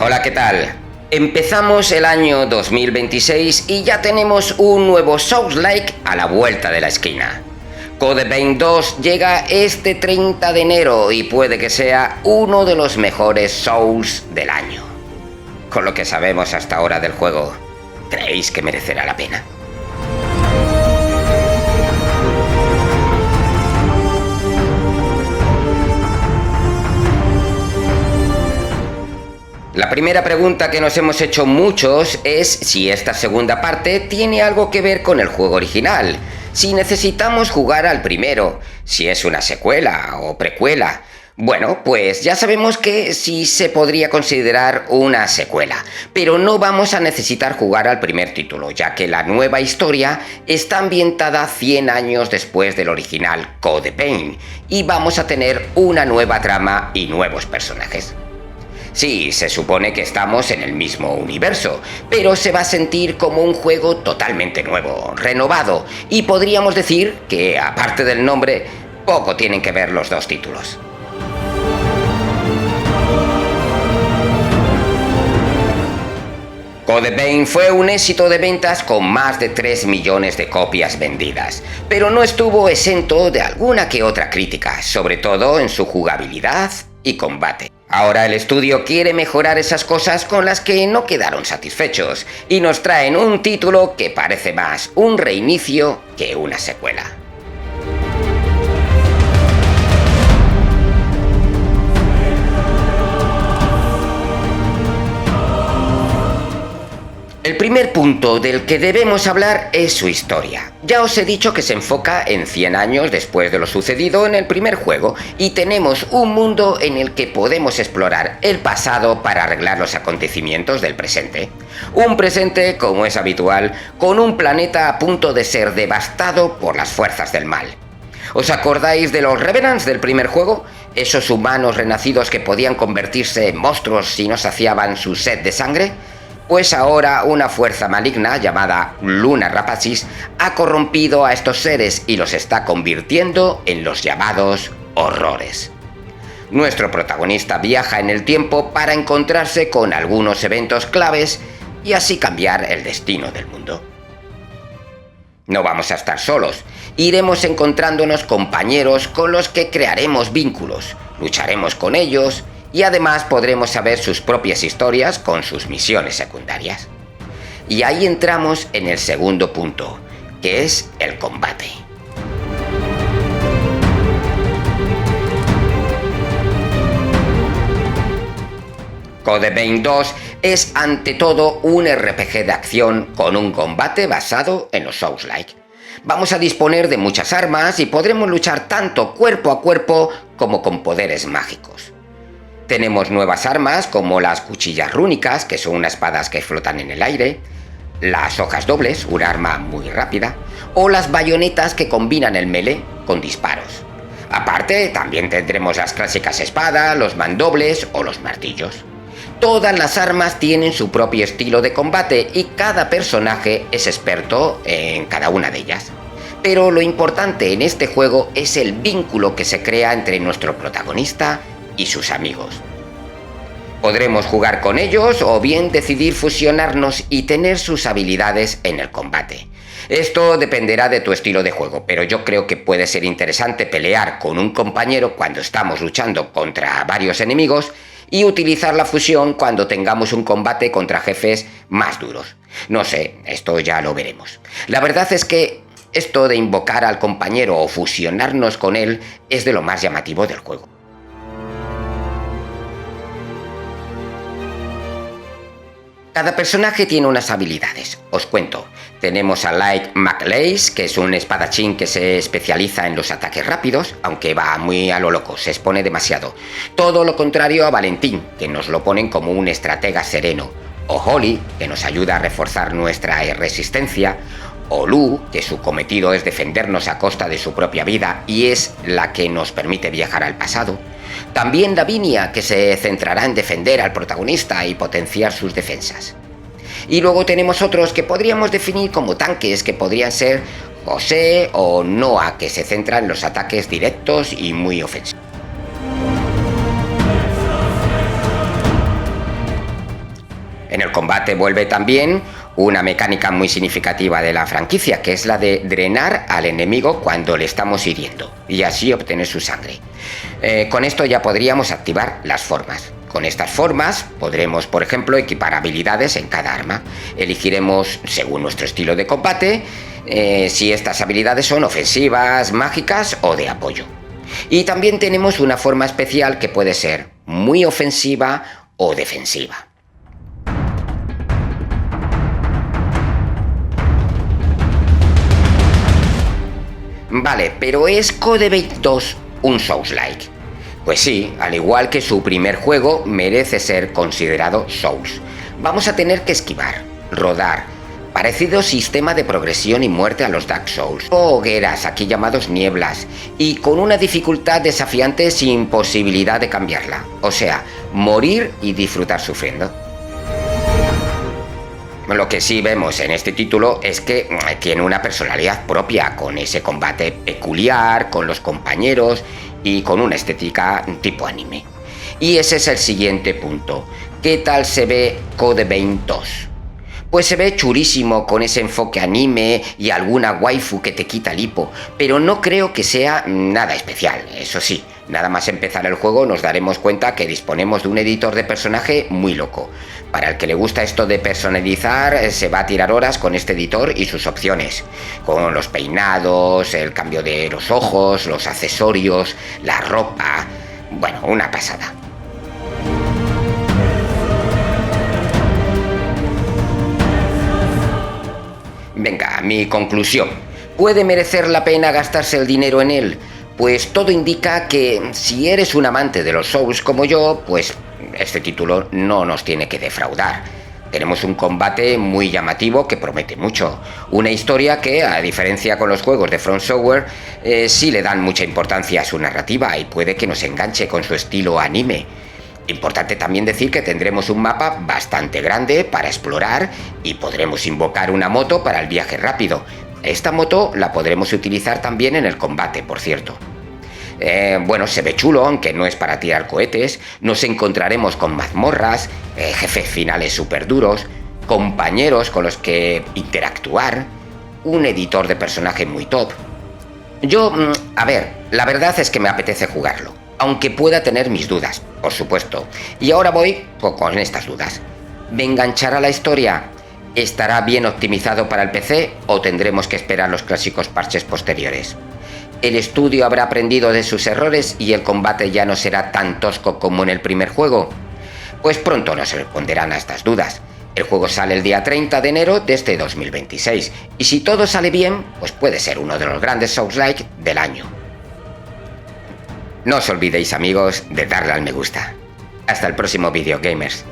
Hola, ¿qué tal? Empezamos el año 2026 y ya tenemos un nuevo Souls-like a la vuelta de la esquina. Code Vein 2 llega este 30 de enero y puede que sea uno de los mejores Souls del año. Con lo que sabemos hasta ahora del juego, ¿creéis que merecerá la pena? La primera pregunta que nos hemos hecho muchos es si esta segunda parte tiene algo que ver con el juego original, si necesitamos jugar al primero, si es una secuela o precuela. Bueno, pues ya sabemos que sí se podría considerar una secuela, pero no vamos a necesitar jugar al primer título, ya que la nueva historia está ambientada 100 años después del original Code Vein, y vamos a tener una nueva trama y nuevos personajes. Sí, se supone que estamos en el mismo universo, pero se va a sentir como un juego totalmente nuevo, renovado, y podríamos decir que, aparte del nombre, poco tienen que ver los dos títulos. Code Vein fue un éxito de ventas con más de 3 millones de copias vendidas, pero no estuvo exento de alguna que otra crítica, sobre todo en su jugabilidad y combate. Ahora el estudio quiere mejorar esas cosas con las que no quedaron satisfechos, y nos traen un título que parece más un reinicio que una secuela. El primer punto del que debemos hablar es su historia. Ya os he dicho que se enfoca en 100 años después de lo sucedido en el primer juego, y tenemos un mundo en el que podemos explorar el pasado para arreglar los acontecimientos del presente. Un presente, como es habitual, con un planeta a punto de ser devastado por las fuerzas del mal. ¿Os acordáis de los Revenants del primer juego? Esos humanos renacidos que podían convertirse en monstruos si no saciaban su sed de sangre. Pues ahora una fuerza maligna llamada Luna Rapacis ha corrompido a estos seres y los está convirtiendo en los llamados horrores. Nuestro protagonista viaja en el tiempo para encontrarse con algunos eventos claves y así cambiar el destino del mundo. No vamos a estar solos, iremos encontrándonos compañeros con los que crearemos vínculos, lucharemos con ellos, y además podremos saber sus propias historias con sus misiones secundarias. Y ahí entramos en el segundo punto, que es el combate. Code Vein 2 es ante todo un RPG de acción con un combate basado en los Souls-like. Vamos a disponer de muchas armas y podremos luchar tanto cuerpo a cuerpo como con poderes mágicos. Tenemos nuevas armas como las cuchillas rúnicas, que son unas espadas que flotan en el aire, las hojas dobles, un arma muy rápida, o las bayonetas que combinan el melee con disparos. Aparte, también tendremos las clásicas espadas, los mandobles o los martillos. Todas las armas tienen su propio estilo de combate y cada personaje es experto en cada una de ellas. Pero lo importante en este juego es el vínculo que se crea entre nuestro protagonista y sus amigos. Podremos jugar con ellos o bien decidir fusionarnos y tener sus habilidades en el combate. Esto dependerá de tu estilo de juego, pero yo creo que puede ser interesante pelear con un compañero cuando estamos luchando contra varios enemigos y utilizar la fusión cuando tengamos un combate contra jefes más duros. No sé, esto ya lo veremos. La verdad es que esto de invocar al compañero o fusionarnos con él es de lo más llamativo del juego. Cada personaje tiene unas habilidades, os cuento. Tenemos a Light McLace, que es un espadachín que se especializa en los ataques rápidos, aunque va muy a lo loco, se expone demasiado. Todo lo contrario a Valentín, que nos lo ponen como un estratega sereno. O Holly, que nos ayuda a reforzar nuestra resistencia. O Lu, que su cometido es defendernos a costa de su propia vida y es la que nos permite viajar al pasado. También Lavinia, que se centrará en defender al protagonista y potenciar sus defensas. Y luego tenemos otros que podríamos definir como tanques, que podrían ser José o Noah, que se centran en los ataques directos y muy ofensivos. En el combate vuelve también una mecánica muy significativa de la franquicia, que es la de drenar al enemigo cuando le estamos hiriendo y así obtener su sangre. Con esto ya podríamos activar las formas. Con estas formas podremos, por ejemplo, equipar habilidades en cada arma. Elegiremos, según nuestro estilo de combate, si estas habilidades son ofensivas, mágicas o de apoyo. Y también tenemos una forma especial que puede ser muy ofensiva o defensiva. Vale, pero ¿es Code Vein 2 un Souls-like? Pues sí, al igual que su primer juego, merece ser considerado Souls. Vamos a tener que esquivar, rodar, parecido sistema de progresión y muerte a los Dark Souls, o hogueras, aquí llamados nieblas, y con una dificultad desafiante sin posibilidad de cambiarla, o sea, morir y disfrutar sufriendo. Lo que sí vemos en este título es que tiene una personalidad propia, con ese combate peculiar, con los compañeros y con una estética tipo anime. Y ese es el siguiente punto. ¿Qué tal se ve Code Vein 2? Pues se ve churísimo con ese enfoque anime y alguna waifu que te quita el hipo, pero no creo que sea nada especial, eso sí. Nada más empezar el juego nos daremos cuenta que disponemos de un editor de personaje muy loco. Para el que le gusta esto de personalizar, se va a tirar horas con este editor y sus opciones. Con los peinados, el cambio de los ojos, los accesorios, la ropa... Bueno, una pasada. Venga, mi conclusión. ¿Puede merecer la pena gastarse el dinero en él? Pues todo indica que si eres un amante de los Souls como yo, pues este título no nos tiene que defraudar. Tenemos un combate muy llamativo que promete mucho. Una historia que, a diferencia con los juegos de From Software, sí le dan mucha importancia a su narrativa y puede que nos enganche con su estilo anime. Importante también decir que tendremos un mapa bastante grande para explorar y podremos invocar una moto para el viaje rápido. Esta moto la podremos utilizar también en el combate, por cierto. Bueno, se ve chulo, aunque no es para tirar cohetes. Nos encontraremos con mazmorras, jefes finales súper duros, compañeros con los que interactuar, un editor de personaje muy top. Yo, a ver, la verdad es que me apetece jugarlo, aunque pueda tener mis dudas, por supuesto. Y ahora voy con estas dudas. ¿Me enganchará la historia? ¿Estará bien optimizado para el PC o tendremos que esperar los clásicos parches posteriores? ¿El estudio habrá aprendido de sus errores y el combate ya no será tan tosco como en el primer juego? Pues pronto nos responderán a estas dudas. El juego sale el día 30 de enero de este 2026 y si todo sale bien, pues puede ser uno de los grandes Souls-like del año. No os olvidéis, amigos, de darle al me gusta. Hasta el próximo vídeo, gamers.